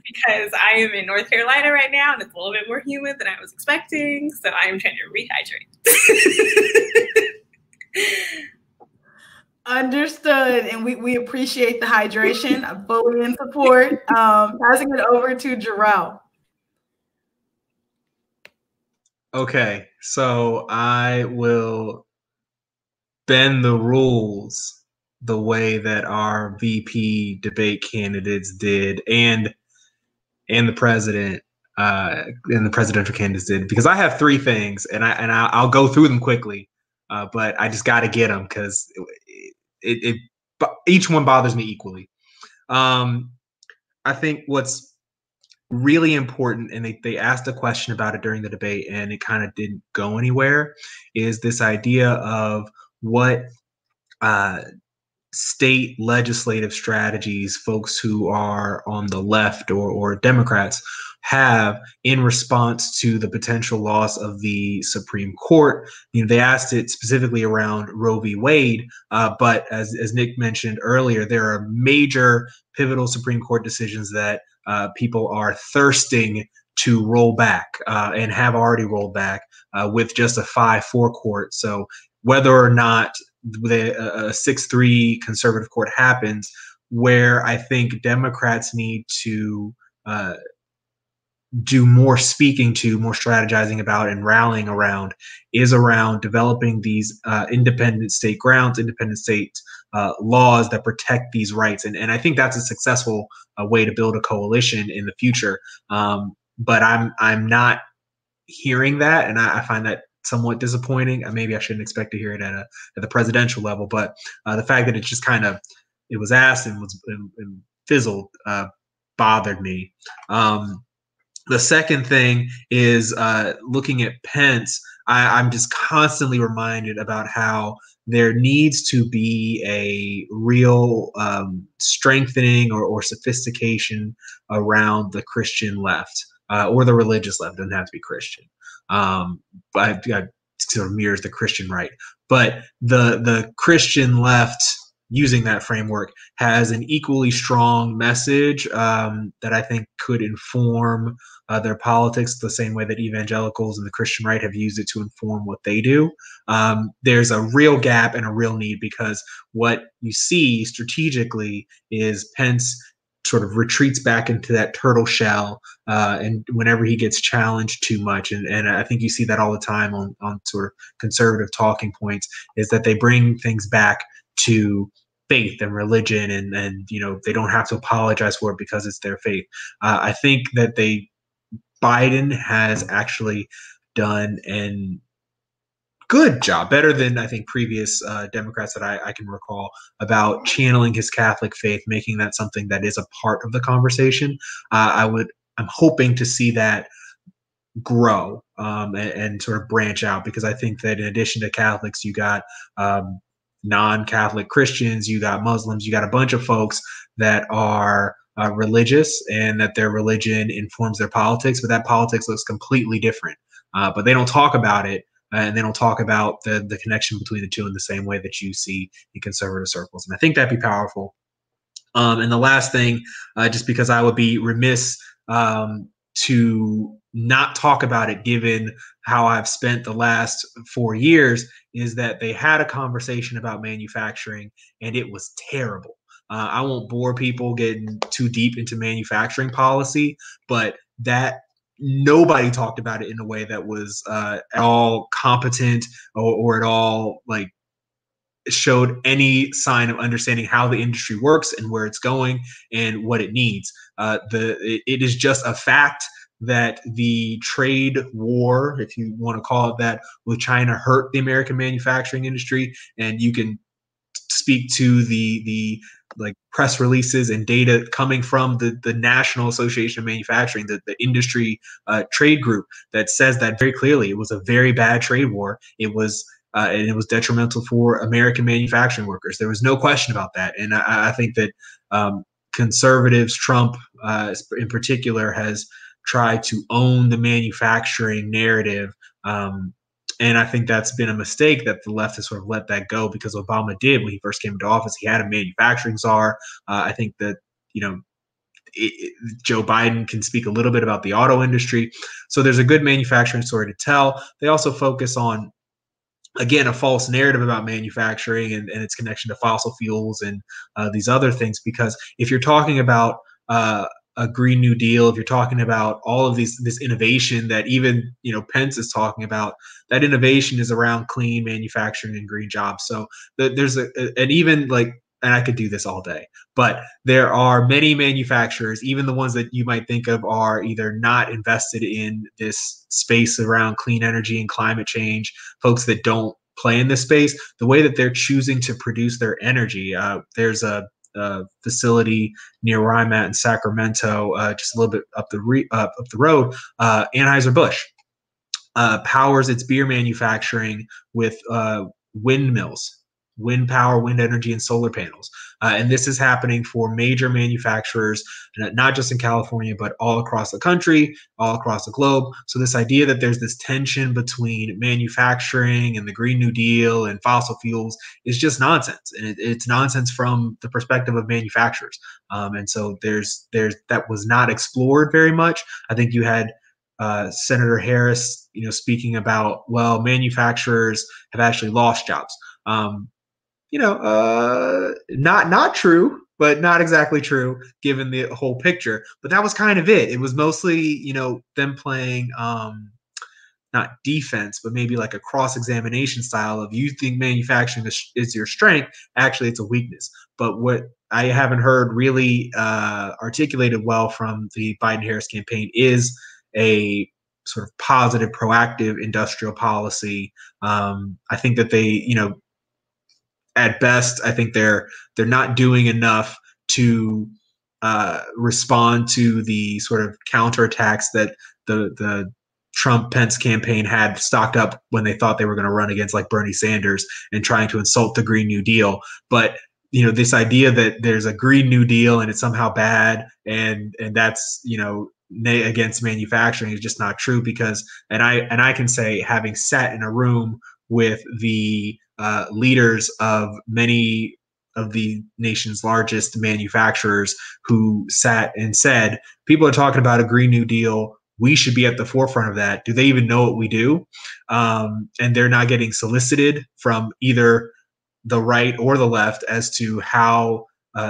because I am in North Carolina right now and it's a little bit more humid than I was expecting. So I am trying to rehydrate. Understood. And we appreciate the hydration. I'm fully in support. Passing it over to Jarrell. Okay, so I will bend the rules the way that our VP debate candidates did, and the president and the presidential candidates did, because I have three things, and I'll go through them quickly, but I just got to get them because it each one bothers me equally. I think what's really important, and they asked a question about it during the debate and it kind of didn't go anywhere, is this idea of what state legislative strategies folks who are on the left or Democrats have in response to the potential loss of the Supreme Court. They asked it specifically around Roe v. Wade, but as Nick mentioned earlier, there are major pivotal Supreme Court decisions that people are thirsting to roll back and have already rolled back with just a 5-4 court. So whether or not a 6-3 conservative court happens, where I think Democrats need to do more speaking to, more strategizing about, and rallying around is around developing these independent state grounds, independent state laws that protect these rights. And I think that's a successful way to build a coalition in the future. But I'm not hearing that, and I find that somewhat disappointing. Maybe I shouldn't expect to hear it at the presidential level, but the fact that it just it was asked and fizzled bothered me. The second thing is looking at Pence. I'm just constantly reminded about how there needs to be a real strengthening or sophistication around the Christian left or the religious left. It doesn't have to be Christian. But it sort of mirrors the Christian right. But the Christian left, using that framework, has an equally strong message that I think could inform their politics the same way that evangelicals and the Christian right have used it to inform what they do. There's a real gap and a real need, because what you see strategically is Pence sort of retreats back into that turtle shell and whenever he gets challenged too much, and I think you see that all the time on sort of conservative talking points, is that they bring things back to faith and religion, and they don't have to apologize for it because it's their faith. I think that Biden has actually done an good job, better than I think previous Democrats that I can recall, about channeling his Catholic faith, making that something that is a part of the conversation. I'm hoping to see that grow and sort of branch out, because I think that in addition to Catholics, you got non-Catholic Christians, you got Muslims, you got a bunch of folks that are religious, and that their religion informs their politics, but that politics looks completely different. But they don't talk about it, and they don't talk about the connection between the two in the same way that you see in conservative circles. And I think that'd be powerful. And the last thing, just because I would be remiss to not talk about it, given how I've spent the last 4 years, is that they had a conversation about manufacturing, and it was terrible. I won't bore people getting too deep into manufacturing policy, but that nobody talked about it in a way that was at all competent or at all like showed any sign of understanding how the industry works and where it's going and what it needs. It is just a fact that the trade war, if you want to call it that, with China hurt the American manufacturing industry, and you can speak to the like press releases and data coming from the National Association of Manufacturing, the industry trade group, that says that very clearly. It was a very bad trade war. It was and it was detrimental for American manufacturing workers. There was no question about that. And I think that conservatives, Trump in particular, has tried to own the manufacturing narrative. And I think that's been a mistake, that the left has sort of let that go, because Obama did when he first came into office. He had a manufacturing czar. I think that, Joe Biden can speak a little bit about the auto industry. So there's a good manufacturing story to tell. They also focus on, again, a false narrative about manufacturing and its connection to fossil fuels and these other things. Because if you're talking about a Green New Deal, if you're talking about all of this innovation that even Pence is talking about, that innovation is around clean manufacturing and green jobs. So there's and even like, and I could do this all day, but there are many manufacturers, even the ones that you might think of are either not invested in this space around clean energy and climate change, folks that don't play in this space, the way that they're choosing to produce their energy. There's a facility near where I'm at in Sacramento, just a little bit up the road. Anheuser-Busch powers its beer manufacturing with windmills. wind power, wind energy, and solar panels. And this is happening for major manufacturers, not just in California, but all across the country, all across the globe. So this idea that there's this tension between manufacturing and the Green New Deal and fossil fuels is just nonsense. And it's nonsense from the perspective of manufacturers. And so there's that was not explored very much. I think you had Senator Harris, speaking about, well, manufacturers have actually lost jobs. Not true, but not exactly true given the whole picture. But that was kind of it. It was mostly, them playing not defense, but maybe like a cross-examination style of, you think manufacturing is your strength. Actually, it's a weakness. But what I haven't heard really articulated well from the Biden-Harris campaign is a sort of positive, proactive industrial policy. I think that they, at best, I think they're not doing enough to respond to the sort of counterattacks that the Trump-Pence campaign had stocked up when they thought they were going to run against like Bernie Sanders and trying to insult the Green New Deal. But this idea that there's a Green New Deal and it's somehow bad and that's against manufacturing is just not true, because and I can say, having sat in a room with the leaders of many of the nation's largest manufacturers who sat and said, people are talking about a Green New Deal. We should be at the forefront of that. Do they even know what we do? And they're not getting solicited from either the right or the left as to how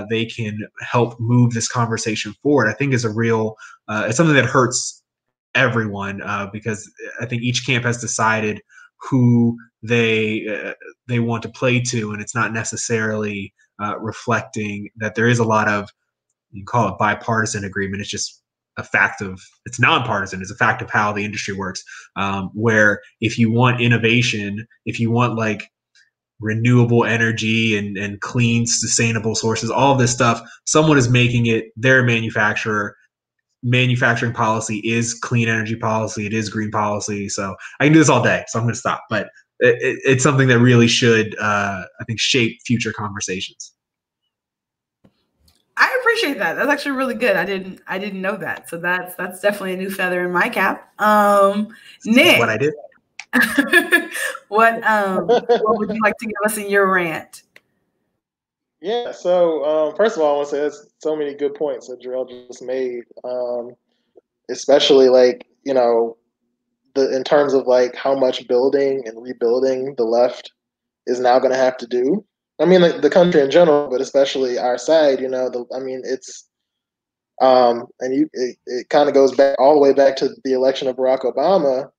they can help move this conversation forward. I think is a real, it's something that hurts everyone because I think each camp has decided who they want to play to, and it's not necessarily reflecting that there is a lot of, you can call it bipartisan agreement. It's just a fact of, it's nonpartisan. It's a fact of how the industry works, where if you want innovation, if you want like renewable energy and clean, sustainable sources, all of this stuff, someone is making it. They're a manufacturer. Manufacturing policy is clean energy policy. It is green policy. So I can do this all day, so I'm going to stop. But it's something that really should, I think, shape future conversations. I appreciate that. That's actually really good. I didn't know that. So that's definitely a new feather in my cap. Nick, that's what I did. What would you like to give us in your rant? Yeah, so first of all, I want to say there's so many good points that Jarrell just made, especially like, in terms of like how much building and rebuilding the left is now going to have to do. I mean, like, the country in general, but especially our side, it's, it kind of goes back all the way back to the election of Barack Obama.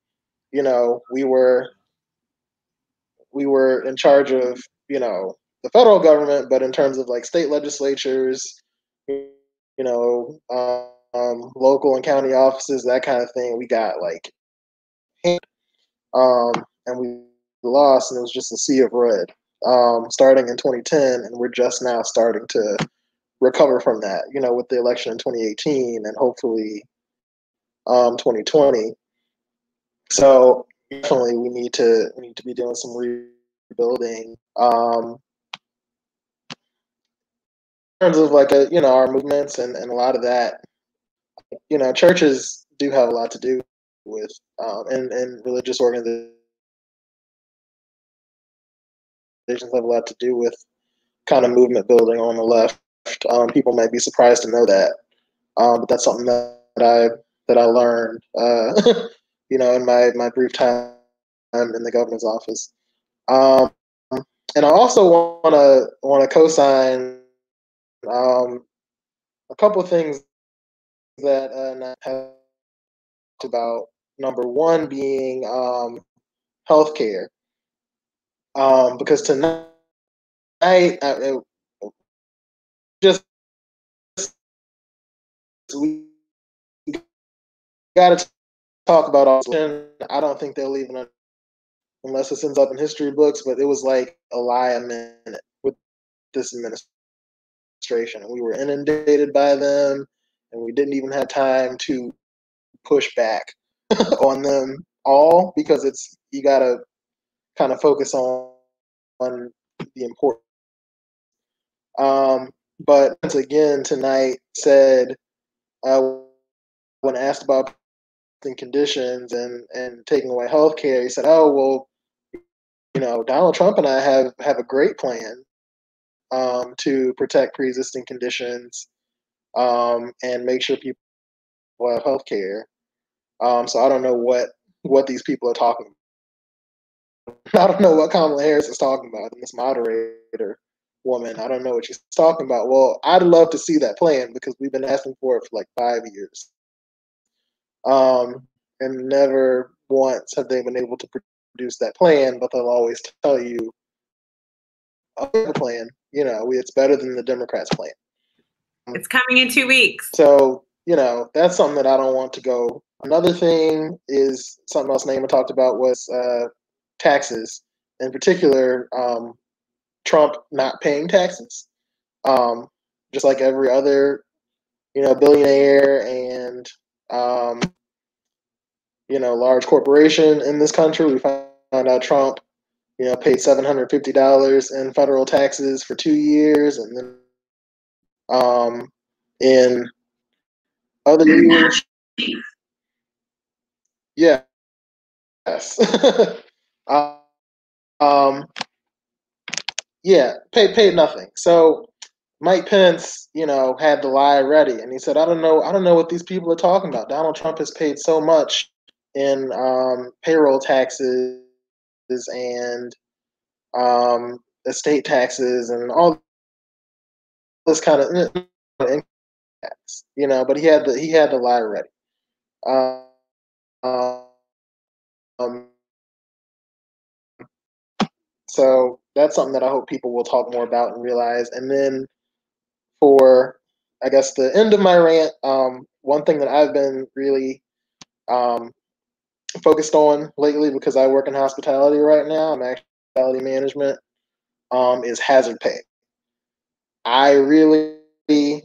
We were in charge of, the federal government, but in terms of like state legislatures, local and county offices, that kind of thing, we got like, and we lost, and it was just a sea of red, starting in 2010, and we're just now starting to recover from that, with the election in 2018 and hopefully 2020. So definitely we need to be doing some rebuilding. In terms of like our movements and a lot of that, churches do have a lot to do with, and religious organizations have a lot to do with kind of movement building on the left. People might be surprised to know that, but that's something that I learned, in my brief time in the governor's office. And I also want to co-sign a couple of things that I have talked about. Number one being healthcare, because tonight we got to talk about all this. I don't think they'll even, unless it ends up in history books, but it was like a lie a minute with this administration. And we were inundated by them, and we didn't even have time to push back on them all, because you got to kind of focus on the importance. But once again tonight said, when asked about conditions and taking away health care, he said, "Oh well, Donald Trump and I have a great plan to protect pre-existing conditions and make sure people have health care." So I don't know what these people are talking about. I don't know what Kamala Harris is talking about, and this moderator woman, I don't know what she's talking about. Well, I'd love to see that plan because we've been asking for it for like 5 years. And never once have they been able to produce that plan, but they'll always tell you, "Oh, we have a plan. It's better than the Democrats' plan." It's coming in 2 weeks. So, that's something that I don't want to go. Another thing is something else Naimah talked about was taxes. In particular, Trump not paying taxes. Just like every other, billionaire and, large corporation in this country, we found out Trump, paid $750 in federal taxes for 2 years. And then in other years, yes. Paid nothing. So Mike Pence, had the lie ready, and he said, I don't know what these people are talking about. Donald Trump has paid so much in payroll taxes and estate taxes and all this kind of income tax, but he had the lie ready. So that's something that I hope people will talk more about and realize. And then for, I guess, the end of my rant, one thing that I've been really focused on lately, because I work in hospitality right now, I'm actually in hospitality management, is hazard pay. I really think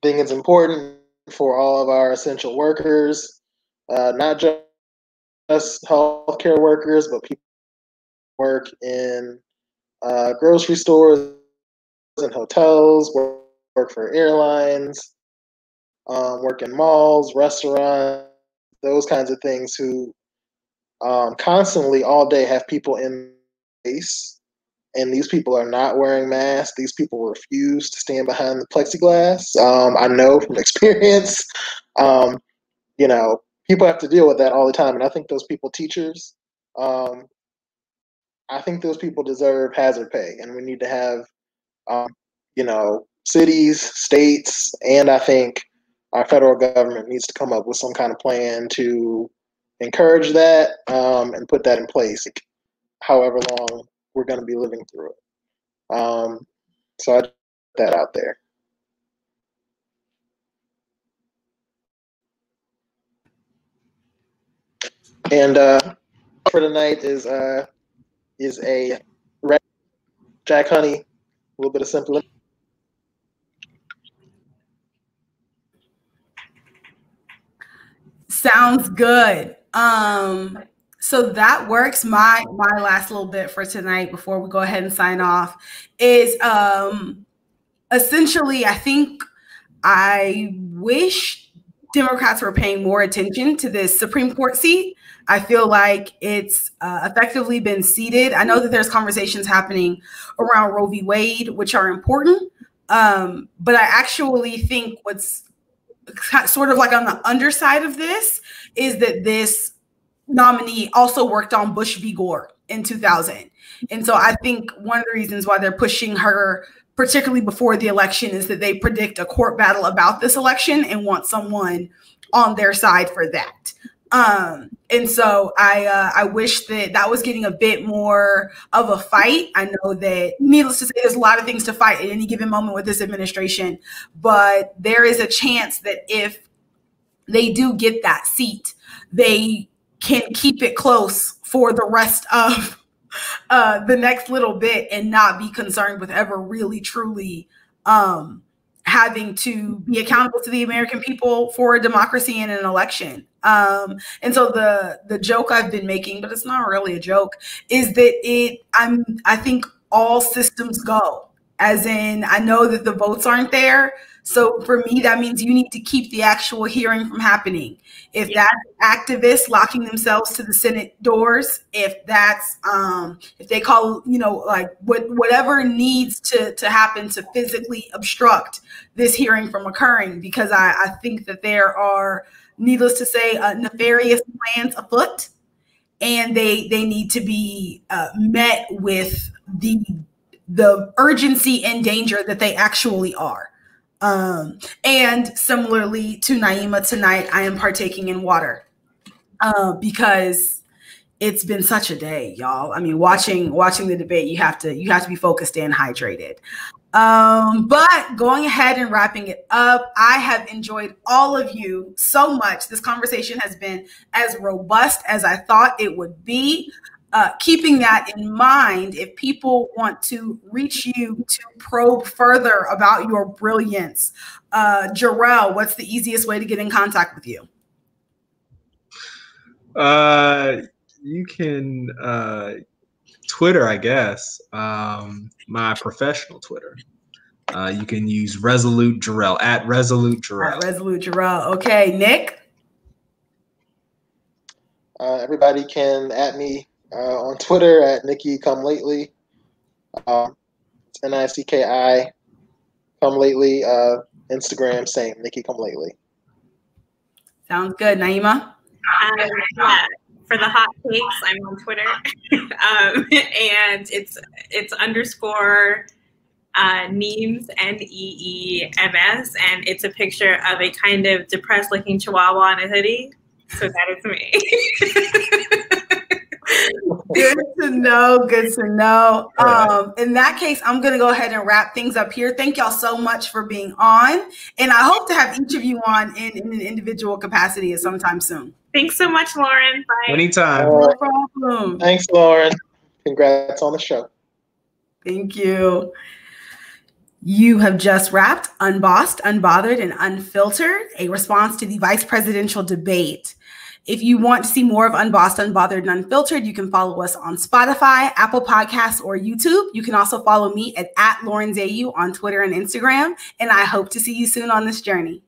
it's important for all of our essential workers, not just healthcare workers, but people who work in grocery stores and hotels, work for airlines, work in malls, restaurants, those kinds of things, who constantly all day have people in place, and these people are not wearing masks. These people refuse to stand behind the plexiglass. I know from experience, people have to deal with that all the time. And I think those people, teachers, I think those people deserve hazard pay, and we need to have, cities, states, and I think our federal government needs to come up with some kind of plan to encourage that and put that in place, however long we're going to be living through it. So I put that out there. And for tonight is a Jack Honey, a little bit of simple. Sounds good. So that works. My last little bit for tonight before we go ahead and sign off is essentially, I wish Democrats were paying more attention to this Supreme Court seat. I feel like it's effectively been ceded. I know that there's conversations happening around Roe v. Wade, which are important. But I actually think what's sort of like on the underside of this is that this nominee also worked on Bush v. Gore in 2000. And so I think one of the reasons why they're pushing her, particularly before the election, is that they predict a court battle about this election and want someone on their side for that. And so I wish that was getting a bit more of a fight. I know that, needless to say, there's a lot of things to fight at any given moment with this administration, but there is a chance that if they do get that seat, they can keep it close for the rest of the next little bit and not be concerned with ever really truly having to be accountable to the American people for democracy in an election. And so the joke I've been making, but it's not really a joke, is that I think all systems go, as in, I know that the votes aren't there. So for me, that means you need to keep the actual hearing from happening. If that's activists locking themselves to the Senate doors, if that's if they call, like whatever needs to happen to physically obstruct this hearing from occurring, because I think that there are, needless to say, nefarious plans afoot, and they need to be met with the urgency and danger that they actually are. And similarly to Naimah, tonight I am partaking in water because it's been such a day, y'all. I mean, watching the debate, you have to be focused and hydrated. But going ahead and wrapping it up, I have enjoyed all of you so much. This conversation has been as robust as I thought it would be. Keeping that in mind, if people want to reach you to probe further about your brilliance, Jarrell, what's the easiest way to get in contact with you? You can Twitter, I guess. My professional Twitter. You can use Resolute Jarrell at Resolute Jarrell. Resolute Jarrell. Okay, Nick. Everybody can at me on Twitter at Nikki Come Lately. It's NICKI Come Lately. Instagram, same, Nikki Come Lately. Sounds good. Naimah? For the hot takes, I'm on Twitter. And it's underscore Neems, Neems, and it's a picture of a kind of depressed looking chihuahua in a hoodie. So that is me. Good to know. Good to know. Right. In that case, I'm going to go ahead and wrap things up here. Thank y'all so much for being on. And I hope to have each of you on in an individual capacity at sometime soon. Thanks so much, Lauren. Bye. Anytime. No problem. Thanks, Lauren. Congrats on the show. Thank you. You have just wrapped Unbossed, Unbothered, and Unfiltered, a response to the vice presidential debate. If you want to see more of Unbossed, Unbothered, and Unfiltered, you can follow us on Spotify, Apple Podcasts, or YouTube. You can also follow me at Lauren Zayu on Twitter and Instagram. And I hope to see you soon on this journey.